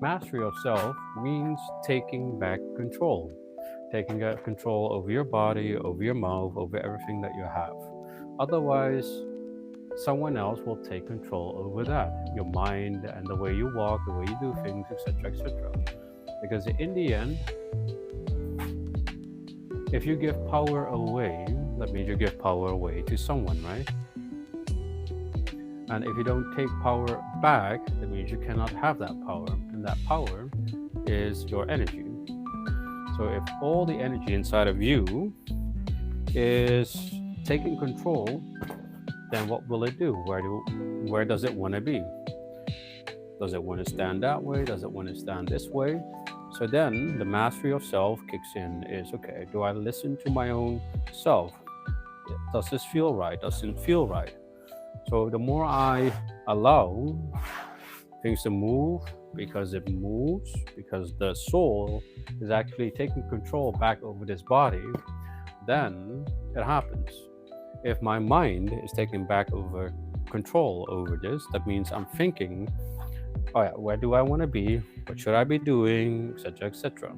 Mastery of self means taking back control, taking back control over your body, over your mouth, over everything that you have. Otherwise, someone else will take control over that, your mind and the way you walk, the way you do things, etc., etc. Because in the end, if you give power away, that means you give power away to someone, right? And if you don't take power back, that means you cannot have that power. And that power is your energy. So if all the energy inside of you is taking control, then what will it do? Where does it want to be? Does it want to stand that way? Does it want to stand this way? So then the mastery of self kicks in is okay, do I listen to my own self? Does this feel right? Doesn't feel right? So the more I allow things to move, because it moves, because the soul is actually taking control back over this body, then it happens. If my mind is taking back over control over this, that means I'm thinking, oh yeah, where do I want to be? What should I be doing? Etc. etc.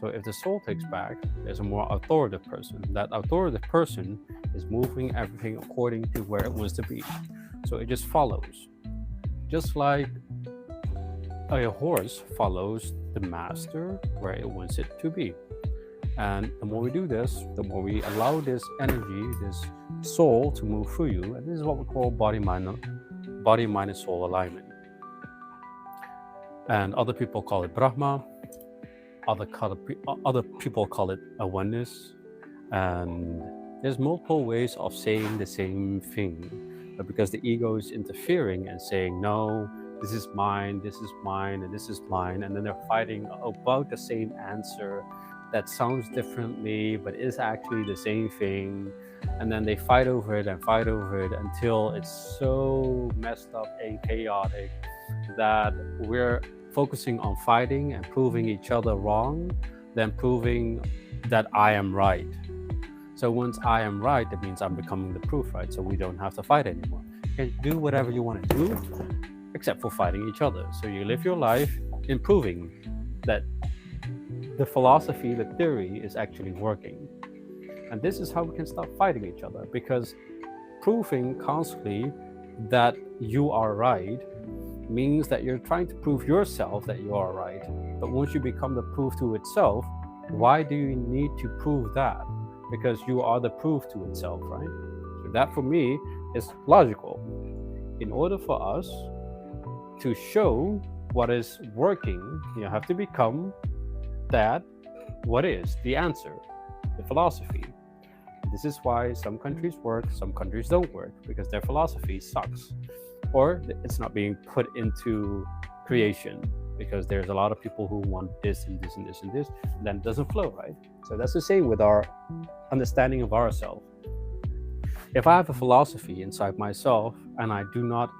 So if the soul takes back, there's a more authoritative person. That authoritative person is moving everything according to where it wants to be. So it just follows. Just like a horse follows the master where it wants it to be. And the more we do this, the more we allow this energy, this soul to move through you. And this is what we call body, mind, and soul alignment. And other people call it Brahma. Other people call it a oneness. And there's multiple ways of saying the same thing. But because the ego is interfering and saying, no, this is mine, and this is mine. And then they're fighting about the same answer that sounds differently, but is actually the same thing. And then they fight over it until it's so messed up and chaotic that we're focusing on fighting and proving each other wrong than proving that I am right. So once I am right, that means I'm becoming the proof, right? So we don't have to fight anymore. You can do whatever you want to do, except for fighting each other. So you live your life in proving that the philosophy, the theory is actually working. And this is how we can stop fighting each other, because proving constantly that you are right means that you're trying to prove yourself that you are right. But once you become the proof to itself, why do you need to prove that? Because you are the proof to itself, right? So that for me is logical. In order for us to show what is working, you have to become that what is the answer, the philosophy. This is why some countries work, some countries don't work, because their philosophy sucks, or it's not being put into creation, because there's a lot of people who want this and this and this and this, and then it doesn't flow, right? So that's the same with our understanding of ourselves. If I have a philosophy inside myself and I do not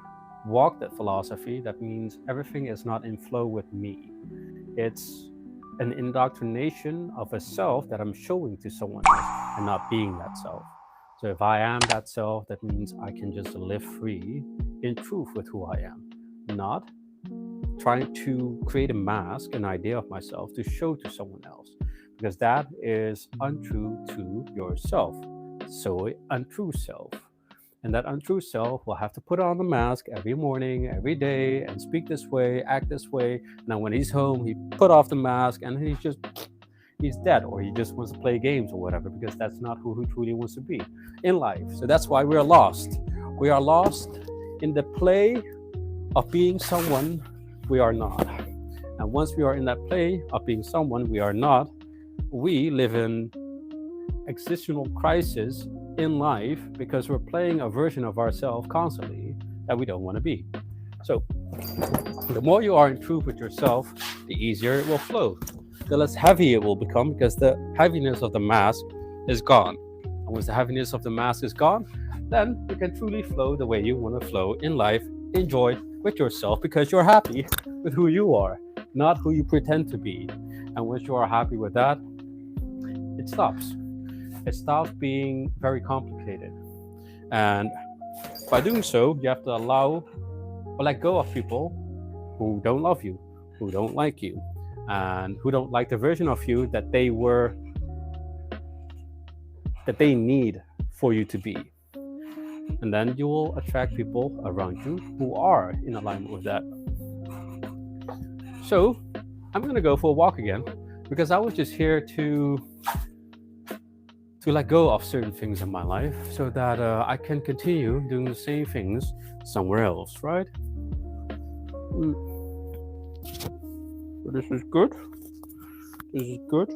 walk that philosophy, that means everything is not in flow with me. It's an indoctrination of a self that I'm showing to someone else and not being that self. So if I am that self, that means I can just live free in truth with who I am, not trying to create a mask, an idea of myself to show to someone else, because that is untrue to yourself. So untrue self. And that untrue self will have to put on the mask every morning, every day, and speak this way, act this way. Now when he's home, he put off the mask and he's dead, or he just wants to play games or whatever, because that's not who he truly wants to be in life. So that's why we're lost. We are lost in the play of being someone we are not. And once we are in that play of being someone we are not, we live in existential crisis in life, because we're playing a version of ourselves constantly that we don't want to be. So the more you are in truth with yourself, the easier it will flow, the less heavy it will become, because the heaviness of the mask is gone. And once the heaviness of the mask is gone, then you can truly flow the way you want to flow in life. Enjoy with yourself because you're happy with who you are, not who you pretend to be. And once you are happy with that, it stops. It stops being very complicated. And by doing so, you have to allow or let go of people who don't love you, who don't like you and who don't like the version of you that they need for you to be. And then you will attract people around you who are in alignment with that. So I'm gonna go for a walk again, because I was just here to let go of certain things in my life so that I can continue doing the same things somewhere else, right? So this is good. This is good.